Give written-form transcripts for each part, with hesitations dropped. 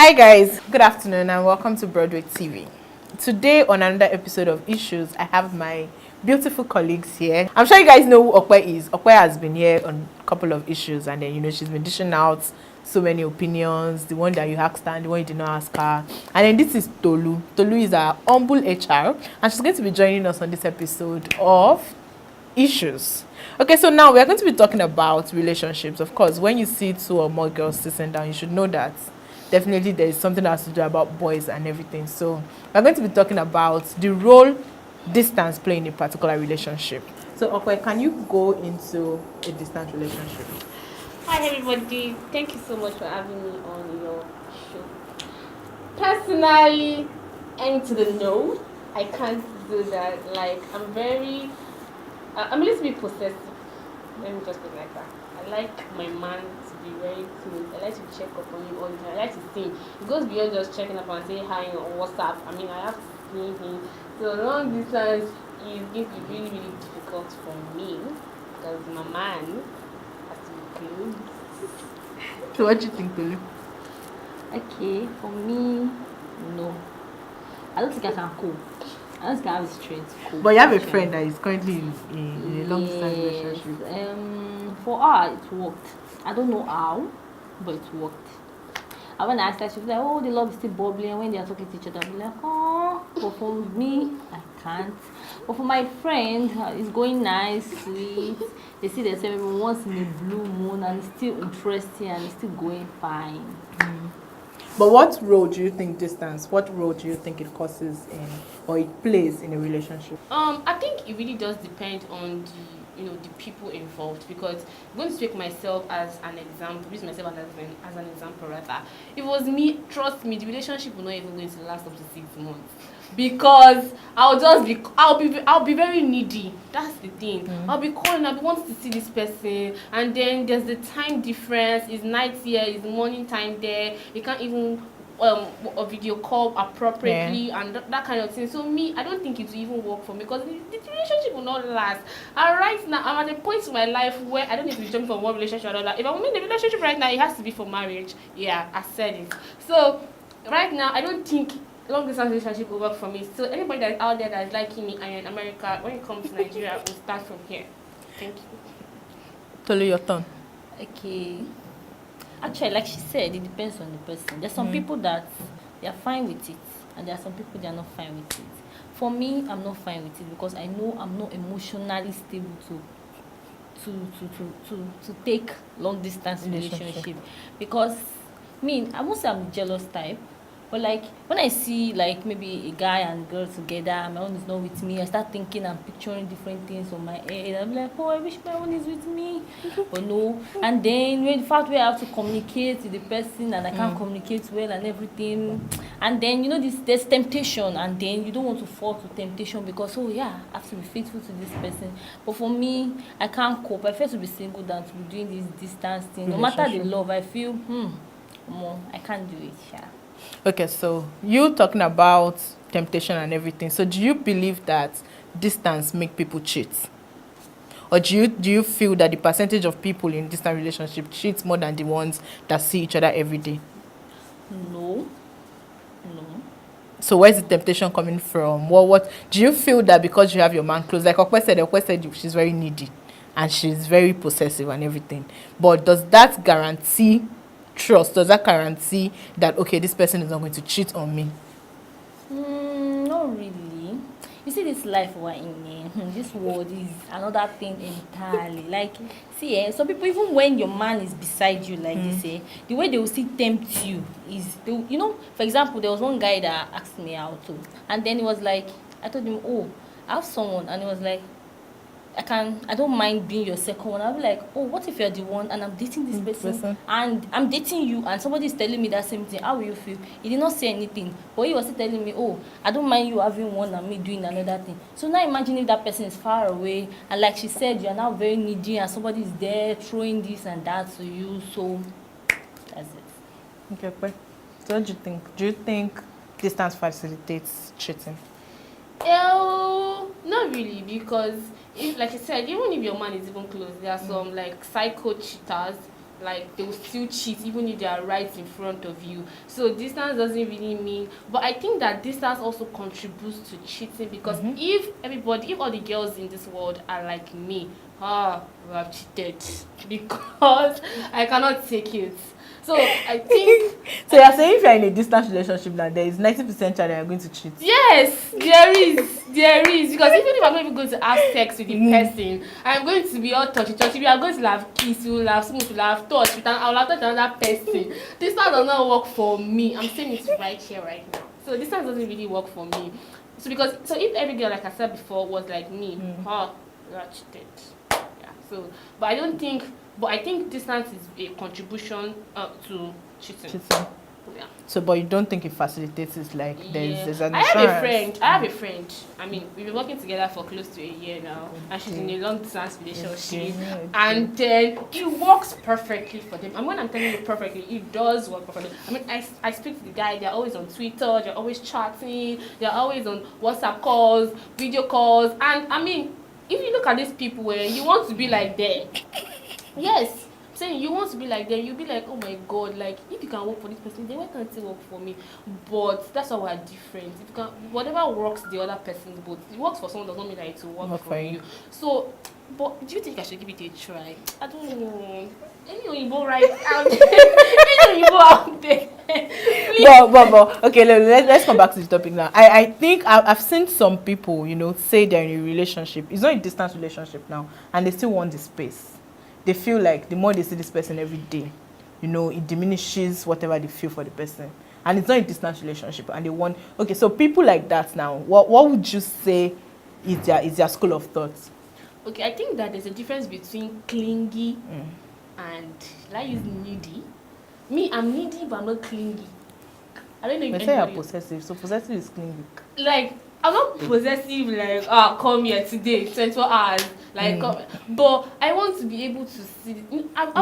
Hi guys, good afternoon and welcome to Broadway TV. Today on another episode of Issues, I have my beautiful colleagues here. I'm sure you guys know who Okwe is. Okwe has been here on a couple of issues and then she's been dishing out so many opinions, the one that you asked her and the one you did not ask her. And then this is Tolu. Tolu is our humble HR and she's going to be joining us on this episode of Issues. Okay, so now we are going to be talking about relationships. Of course, when you see two or more girls sitting down, you should know that definitely there is something that has to do about boys and everything. So we're going to be talking about the role distance play in a particular relationship. So Okwe, can you go into a distant relationship? Hi everybody, thank you so much for having me on your show. Personally, and to the no, I can't do that. Like I'm a little bit possessive. Let me just put it like that. I like my man to be very close. I like to check up on him all the time. I like to see him. It goes beyond just checking up and saying hi on WhatsApp. I mean, I have to see him. So long distance is going to be really, really difficult for me because my man has to be close. So what do you think, Tolu? Okay, for me, no. I don't think I can cope. I don't think I have a strength to cope. But you have a friend that is currently in a long distance relationship. For her, it worked. I don't know how, but it worked. And when I asked her, she was like, oh, the love is still bubbling. And when they are talking to each other, I'll be like, oh. But for me, I can't. But for my friend, it's going nice, sweet. They see themselves once in a blue moon, and it's still interesting, and it's still going fine. But what role do you think what role do you think it causes in, or it plays in a relationship? I think it really does depend on the people involved, because I'm going to take myself as an example, use myself as an example rather. If it was me, trust me, the relationship will not even going to last up to 6 months. Because I'll be very needy. That's the thing. I'll be calling, I'll be wanting to see this person, and then there's the time difference. It's night here, it's morning time there. You can't even a video call appropriately, and that kind of thing. So me, I don't think it will even work for me, because the relationship will not last. And right now, I'm at a point in my life where I don't need to be jumping from one relationship to another. If I'm in a relationship right now, it has to be for marriage. Yeah, I said it. So right now, I don't think long distance relationship will work for me. So anybody that's out there that's liking me and in America, when it comes to Nigeria, we'll start from here. Thank you. Tolu, your turn. Okay. Actually, like she said, it depends on the person. There's some people that they are fine with it, and there are some people that are not fine with it. For me, I'm not fine with it because I know I'm not emotionally stable to take long distance relationship. Because I won't say I'm the jealous type, but like when I see like maybe a guy and girl together and my own is not with me, I start thinking and picturing different things on my head. I'm like, oh, I wish my own is with me. But no. And then when the fact where I have to communicate with the person and I can't communicate well and everything. And then there's temptation, and then you don't want to fall to temptation because I have to be faithful to this person. But for me, I can't cope. I prefer to be single than to be doing this distance thing. No matter the love, I feel I can't do it. Yeah. Okay, so you talking about temptation and everything. So do you believe that distance make people cheat? Or do you feel that the percentage of people in distant relationship cheats more than the ones that see each other every day? No. So where's the temptation coming from? What do you feel that because you have your man close? Like Okwe said she's very needy and she's very possessive and everything. But does that guarantee trust? Does that guarantee that okay, this person is not going to cheat on me? Not really. You see, this life we're in, this world is another thing entirely. Like, see, some people, even when your man is beside you like this, the way they will still tempt you is, for example, there was one guy that asked me out too, and then he was like, I told him, oh, I have someone, and he was like, I don't mind being your second one. I'll be like, oh, what if you're the one and I'm dating this person and I'm dating you and somebody is telling me that same thing? How will you feel? He did not say anything, but he was still telling me, oh, I don't mind you having one and me doing another thing. So now imagine if that person is far away and like she said, you're now very needy and somebody is there throwing this and that to you. So that's it. Okay, but so what do you think? Do you think distance facilitates cheating? Not really, because like I said, even if your man is even close, there are some like psycho cheaters like they will still cheat even if they are right in front of you. So distance doesn't really mean, but I think that distance also contributes to cheating, because if all the girls in this world are like me, we have cheated because I cannot take it. So I think So you're saying if you're in a distance relationship now, there is 90% chance that you're going to cheat. yes, there is, because even if I'm not even going to have sex with the person, I'm going to be all touchy. We are going to have kiss, we will have smooth, we will have touch, I will have touched another person. Distance does not work for me. I'm saying it right here, right now. So distance doesn't really work for me. So if every girl, like I said before, was like me, you are cheated. Yeah. So, but I think distance is a contribution to cheating. Yeah. So, but you don't think it facilitates it? Like there's an I insurance. have a friend. I mean, we've been working together for close to a year now, and she's in a long distance relationship. Okay. And then it works perfectly for them. And when I'm telling you perfectly, it does work perfectly. I mean, I speak to the guy. They're always on Twitter. They're always chatting. They're always on WhatsApp calls, video calls. And I mean, if you look at these people, where you want to be like them, yes. Saying you want to be like them, you'll be like, oh my god, like if you can work for this person, then why can't it work for me? But that's why we're different. If you can, whatever works the other person's boat, it works for someone does not mean that it will work for you. So, but do you think I should give it a try? I don't know. Any Oyibo right out there? Any Oyibo out there? But okay, let's come back to the topic now. I think I've seen some people, say they're in a relationship. It's not a distance relationship now, and they still want the space. They feel like the more they see this person every day, it diminishes whatever they feel for the person. And it's not a distance relationship. And they want, okay, so people like that now, what would you say is their school of thought? Okay, I think that there's a difference between clingy and, I use needy. Me, I'm needy, but I'm not clingy. I don't know if They say you're possessive, so possessive is clingy. Like, I'm not possessive, like, come here today, 24 hours. Like, but I want to be able to see.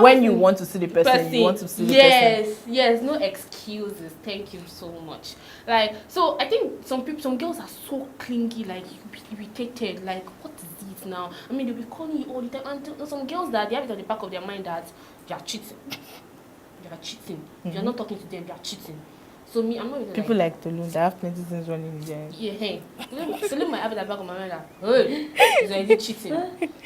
When you want to see the person, you want to see the person. Yes, no excuses. Thank you so much. Like, so I think some girls are so clingy, like, you be irritated. Like, what is it now? I mean, they'll be calling you all the time. And there's some girls that they have it at the back of their mind that they are cheating. They are cheating. If you're not talking to them, they are cheating. So me, I'm not really people like Tulun, they have plenty things running in their head. Yeah, hey. So my have it at the back of my mind that, hey, he's already cheating.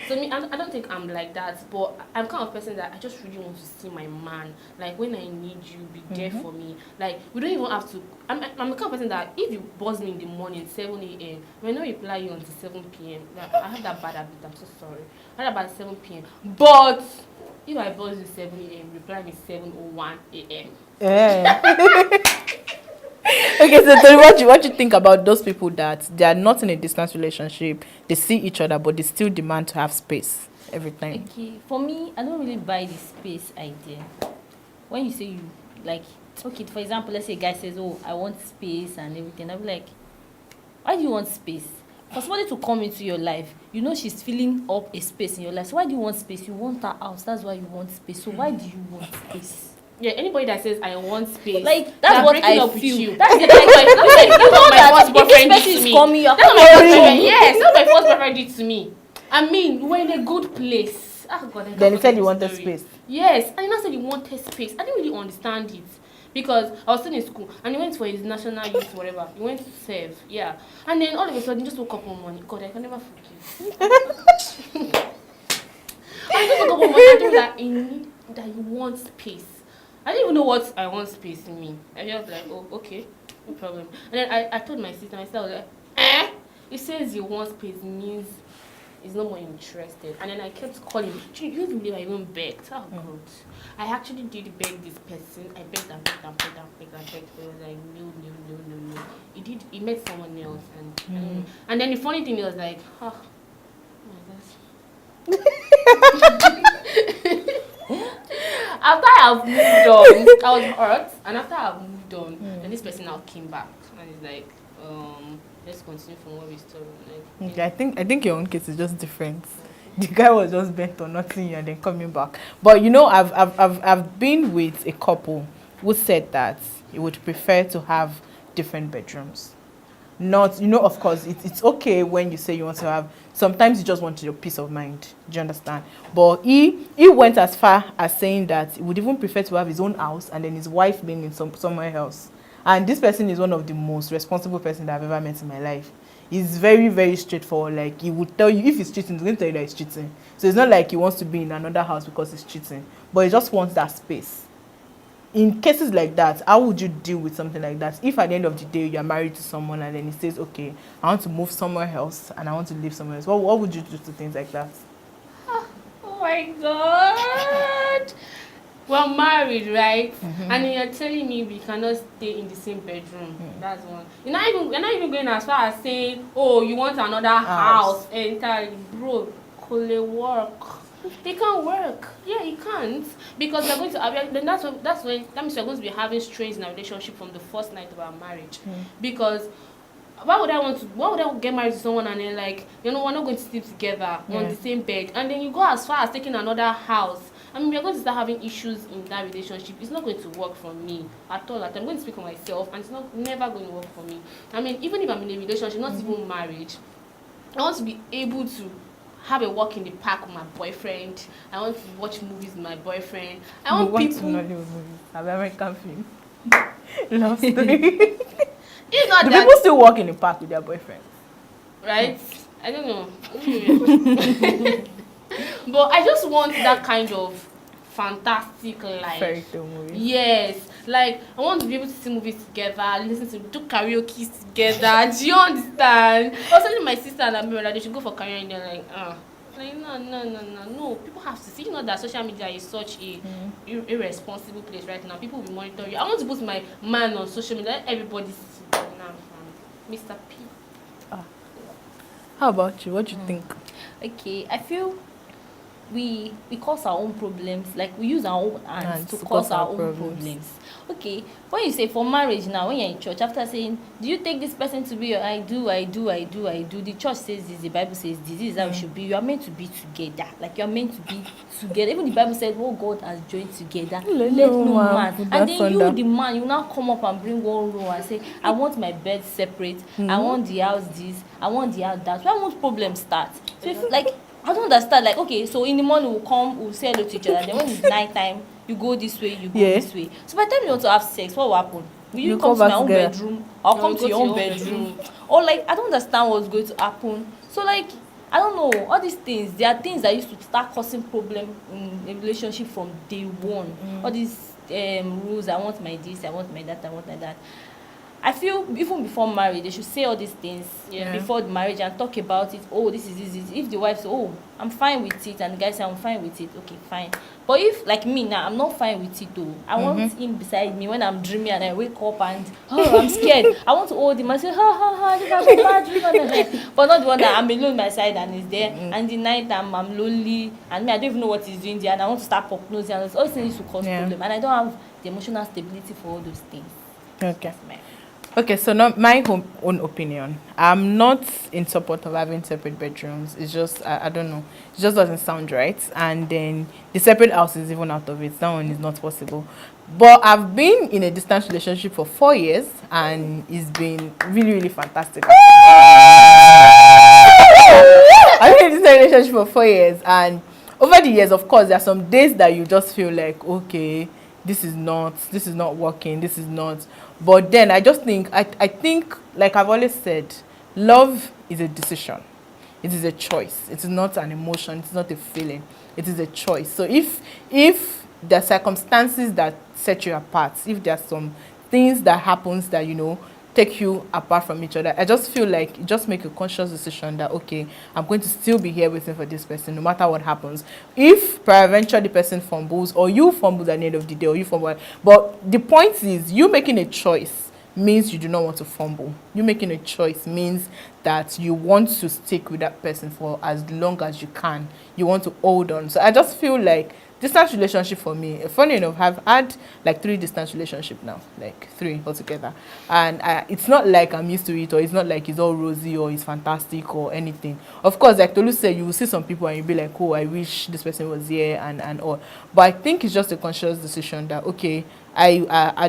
So me, I don't think I'm like that, but I'm kind of person that I just really want to see my man. Like, when I need you, be there for me. Like, we don't even have to. I'm the kind of person that if you buzz me in the morning, 7 a.m., when I reply you until 7 p.m., I have that bad habit. I'm so sorry. I have that bad 7 p.m. But if I buzz you 7 a.m., reply me 7:01 a.m. Yeah. Okay, so what you think about those people that they are not in a distance relationship, they see each other, but they still demand to have space every time? Okay, for me, I don't really buy the space idea. When you say you, like, okay, for example, let's say a guy says, oh, I want space and everything. I'll be like, why do you want space? For somebody to come into your life, she's filling up a space in your life. So why do you want space? You want her house. That's why you want space. So why do you want space? Yeah, anybody that says I want space, like that's what I feel. That's the that's what my first boyfriend did to me. That's what my first boyfriend. Yes, that's what my first boyfriend did to me. I mean, we're in a good place. Oh God, then he said he wanted space. Yes, and he not said he wanted space. I didn't really understand it because I was still in school and he went for his national youth, whatever. He went to serve, yeah. And then all of a sudden, he just woke up one morning. God, I can never forgive. I just woke up one morning and told that you want space. I didn't even know what I want space to mean. I just like, oh, okay, no problem. And then I told my sister was like, it says you want space means he's no more interested. And then I kept calling. You don't believe I even begged. Oh God. I actually did beg this person. I begged and begged and begged and begged and begged. He was like, no. He met someone else and then the funny thing was like, oh my gosh. After I've moved on, I was hurt, and after I've moved on, then this person now came back and he's like, let's continue from where we started. Like, okay, I think your own case is just different. The guy was just bent on nothing and then coming back. But I've been with a couple who said that he would prefer to have different bedrooms. not, of course, it's okay when you say you want to have, sometimes you just want your peace of mind. Do you understand? But he went as far as saying that he would even prefer to have his own house and then his wife being in somewhere else. And this person is one of the most responsible person that I've ever met in my life. He's very, very straightforward. Like, he would tell you if he's cheating, he's going to tell you that he's cheating. So it's not like he wants to be in another house because he's cheating, but he just wants that space. In cases like that, how would you deal with something like that? If at the end of the day you're married to someone and then he says, okay, I want to move somewhere else and I want to live somewhere else, what would you do to things like that? Oh my God. We're married, right? And then you're telling me we cannot stay in the same bedroom. That's one. You're not even going as far as saying, oh, you want another house entirely. Bro, could it work? It can't work. Yeah, it can't. Because we're going to have, then that's when that means we're going to be having strains in our relationship from the first night of our marriage. Because why would I get married to someone and then, like, we're not going to sleep together on the same bed, and then you go as far as taking another house? I mean, we're going to start having issues in that relationship. It's not going to work for me at all. I'm going to speak for myself, and it's never going to work for me. I mean, even if I'm in a relationship, not even marriage, I want to be able to have a walk in the park with my boyfriend. I want to watch movies with my boyfriend. I want people. Nollywood movies, American film, love story. It's not Do that. people still walk in the park with their boyfriends? Right? I don't know. But I just want that kind of fantastic life. Fairy tale movies. Yes. Like, I want to be able to see movies together, listen to do karaoke together. Do you understand? I was telling my sister and my brother they should go for karaoke, and they're like, Like, no. People have to see. You know that social media is such a irresponsible place right now. People will monitor you. I want to put my man on social media. Let everybody see now, Mr. P. How about you? What do you think? Okay, I feel we cause our own problems. Like, we use our own hands to cause our own problems. Okay, when you say for marriage now, when you're in church, after saying, do you take this person to be your I do, the church says this, the Bible says this is how it should be. You are meant to be together. Like, you're meant to be together. Even the Bible said, what God has joined together, let no man. And then you, the man, you now come up and bring one rule and say, I want my bed separate, I want the house this, I want the house that. When won't problems start? So if, like, I don't understand. Like, okay, so in the morning we'll come, we'll say hello to each other. Then when it's night time, you go this way, you go this way. So by the time you want to have sex, what will happen? Will you come to my own bedroom? Or come to your own bedroom? Or, like, I don't understand what's going to happen. So, like, I don't know. All these things, there are things that used to start causing problem in a relationship from day one. All these rules, I want my this, I want my that, I want my that. I feel even before marriage, they should say all these things before the marriage and talk about it. Oh, this is this. If the wife says, oh, I'm fine with it, and the guy says, I'm fine with it, okay, fine. But if, like me now, I'm not fine with it though. I want him beside me when I'm dreaming and I wake up and, I'm scared. I want to hold him and say, this is a bad dream. But not the one that I'm alone by my side and he's there. And the night I'm lonely and me, I don't even know what he's doing there and I want to start prognosing and all these things to cause problem. And I don't have the emotional stability for all those things. Okay. Okay, so not my own opinion. I'm not in support of having separate bedrooms. It's just, I don't know. It just doesn't sound right. And then the separate house is even out of it. That one is not possible. But I've been in a distance relationship for 4 years and it's been really, really fantastic. I've been in a distance relationship for 4 years and over the years, of course, there are some days that you just feel like, okay, this is not working, this is not. But then I just think, I think, like I've always said, love is a decision. It is a choice. It is not an emotion. It is not a feeling. It is a choice. So if there are circumstances that set you apart, if there are some things that happens that, take you apart from each other, I just feel like you just make a conscious decision that, okay, I'm going to still be here waiting for this person no matter what happens. If peradventure the person fumbles or you fumble at the end of the day or you fumble, but the point is you making a choice means you do not want to fumble. You making a choice means that you want to stick with that person for as long as you can. You want to hold on. So I just feel like distance relationship for me, funny enough, I've had like 3 distance relationship now, like 3 altogether, and it's not like I'm used to it, or it's not like it's all rosy or it's fantastic or anything. Of course, like Tolu said, you will see some people and you'll be like, oh, I wish this person was here and all. But I think it's just a conscious decision that, okay,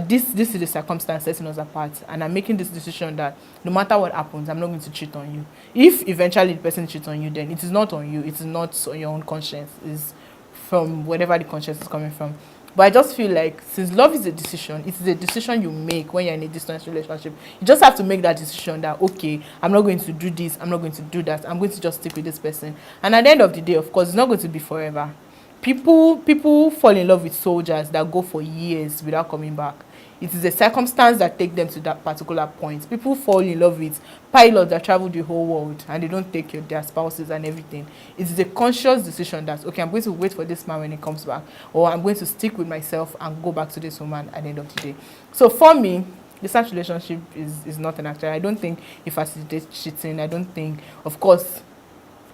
this is the circumstance setting us apart, and I'm making this decision that no matter what happens, I'm not going to cheat on you. If eventually the person cheats on you, then it is not on you, it is not on your own conscience, it's from whatever the conscience is coming from. But I just feel like, since love is a decision, it is a decision you make when you're in a distance relationship. You just have to make that decision that, okay, I'm not going to do this, I'm not going to do that, I'm going to just stick with this person. And at the end of the day, of course, it's not going to be forever. People fall in love with soldiers that go for years without coming back. It is a circumstance that take them to that particular point. People fall in love with pilots that travel the whole world and they don't take their spouses and everything. It is a conscious decision that, okay, I'm going to wait for this man when he comes back, or I'm going to stick with myself and go back to this woman at the end of the day. So for me, distance relationship is not an actor. I don't think it facilitates cheating. I don't think, of course,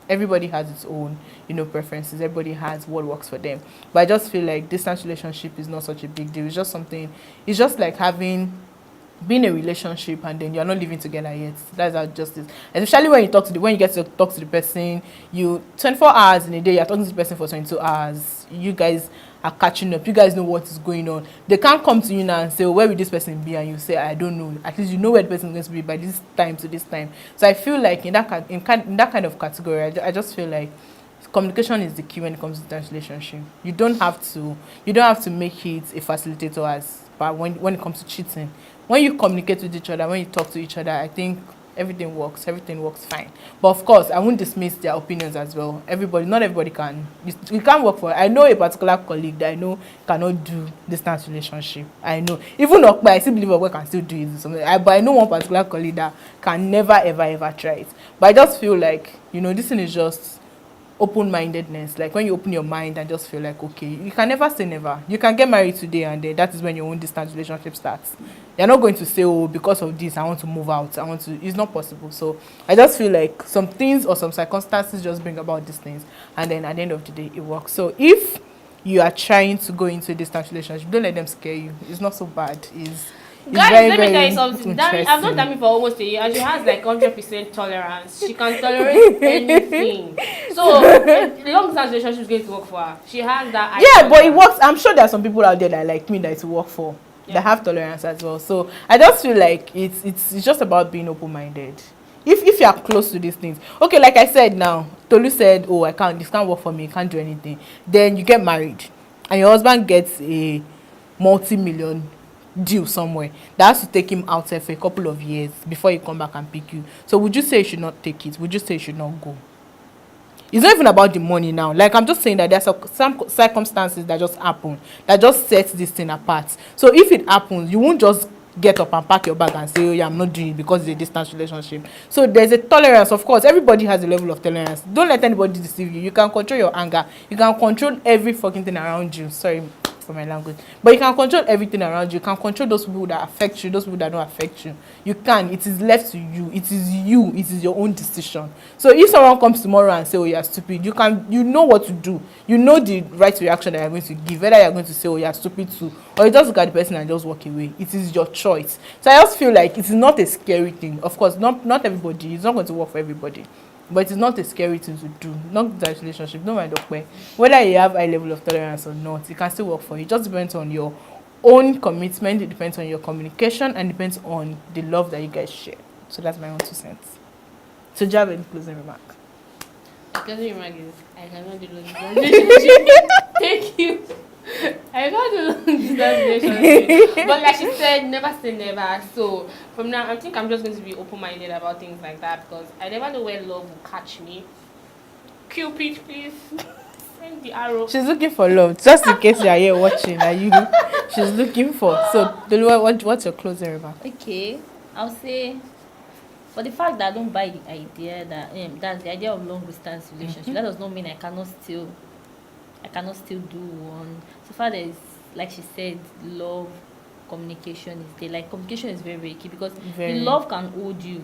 everybody has its own, preferences. Everybody has what works for them. But I just feel like distance relationship is not such a big deal. It's just something, it's just like being a relationship and then you're not living together yet. That's how it just is. Especially when you get to talk to the person, 24 hours in a day, you're talking to the person for 22 hours. You guys are catching up. You guys know what is going on. They can't come to you now and say, oh, where will this person be? And you say, I don't know. At least you know where the person is going to be by this time to this time. So I feel like in that kind of category, I just feel like communication is the key when it comes to that relationship. You don't have to make it a facilitator but when it comes to cheating, when you communicate with each other, when you talk to each other, I think everything works fine. But of course, I won't dismiss their opinions as well. Not everybody can. You can't work for it. I know a particular colleague that I know cannot do distance relationship. I know. Even Okpa, I still believe Okpa can still do it. But I know one particular colleague that can never, ever, ever try it. But I just feel like, this thing is just open-mindedness. Like when you open your mind and just feel like, okay, you can never say never. You can get married today and then that is when your own distance relationship starts. You're not going to say, oh, because of this I want to move out, it's not possible. So I just feel like some things or some circumstances just bring about these things, and then at the end of the day it works. So if you are trying to go into a distance relationship, don't let them scare you. It's not so bad. Guys, very, let me tell you something. I've known Dami for almost a year, and she has like 100% tolerance. She can tolerate anything. So, the long distance relationship is going to work for her. She has that. Yeah, but it works. I'm sure there are some people out there that like me that it work for. Yeah. That have tolerance as well. So I just feel like it's just about being open-minded. If you are close to these things, okay, like I said now, Tolu said, oh, this can't work for me, can't do anything. Then you get married, and your husband gets a multi-million deal somewhere that has to take him outside for a couple of years before he come back and pick you. So would you say you should not take it? Would you say you should not go? It's not even about the money now. Like, I'm just saying that there's some circumstances that just happen that just sets this thing apart. So if it happens, you won't just get up and pack your bag and say, oh yeah, I'm not doing it because it's a distance relationship. So there's a tolerance. Of course, everybody has a level of tolerance. Don't let anybody deceive you. You can control your anger. You can control every fucking thing around you. Sorry for my language, but you can control everything around you. You can control those people that affect you, those people that don't affect you. You can. It is left to you. It is your own decision. So if someone comes tomorrow and say, oh, you're stupid, you know what to do. You know the right reaction that you're going to give, whether you're going to say, oh, you're stupid too, or you just look at the person and just walk away. It is your choice. So I just feel like it is not a scary thing. Of course, not everybody. It's not going to work for everybody. But it's not a scary thing to do. Not that relationship, no matter whether you have high level of tolerance or not, it can still work for you. It just depends on your own commitment, it depends on your communication, and depends on the love that you guys share. So that's my own 2 cents. So do you have any closing remark? My closing remark is I cannot do long relationship. Thank you. I can't do long distance relationship. But like she said, never say never. So from now, I think I'm just going to be open-minded about things like that, because I never know where love will catch me. Cupid, please send the arrow. She's looking for love. Just in case you are here watching, she's looking for. So what's your closing remark? Okay, I'll say, for the fact that I don't buy the idea that that's the idea of long distance relationship, that does not mean I cannot still do one. So far, there's, like she said, love, communication is there. Like communication is very, very key because Very. the love can hold you,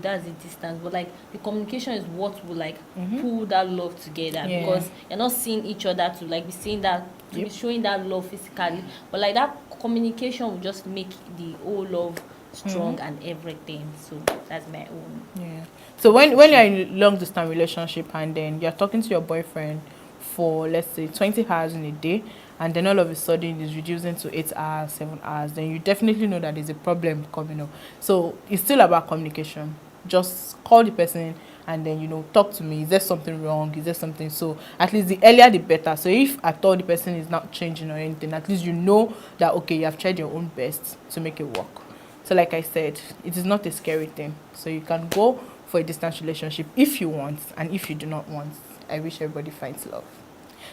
that's the distance. But like the communication is what will like pull that love together Yeah. because you're not seeing each other to like be seeing that to be showing that love physically. But like that communication will just make the whole love strong and everything. So that's my own. Yeah. So when you're in a long distance relationship and then you're talking to your boyfriend for let's say 20 hours in a day and then all of a sudden it's reducing to 8 hours, 7 hours, then you definitely know that there's a problem coming up. So it's still about communication. Just call the person and then talk to me. Is there something wrong? Is there something? So at least the earlier the better. So if at all the person is not changing or anything, at least you know that okay, you have tried your own best to make it work. So like I said, it is not a scary thing. So you can go for a distance relationship if you want, and if you do not want, I wish everybody finds love.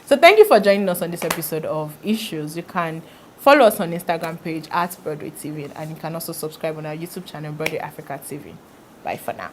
So thank you for joining us on this episode of Issues. You can follow us on Instagram page at Broadway TV, and you can also subscribe on our YouTube channel, Broadway Africa TV. Bye for now.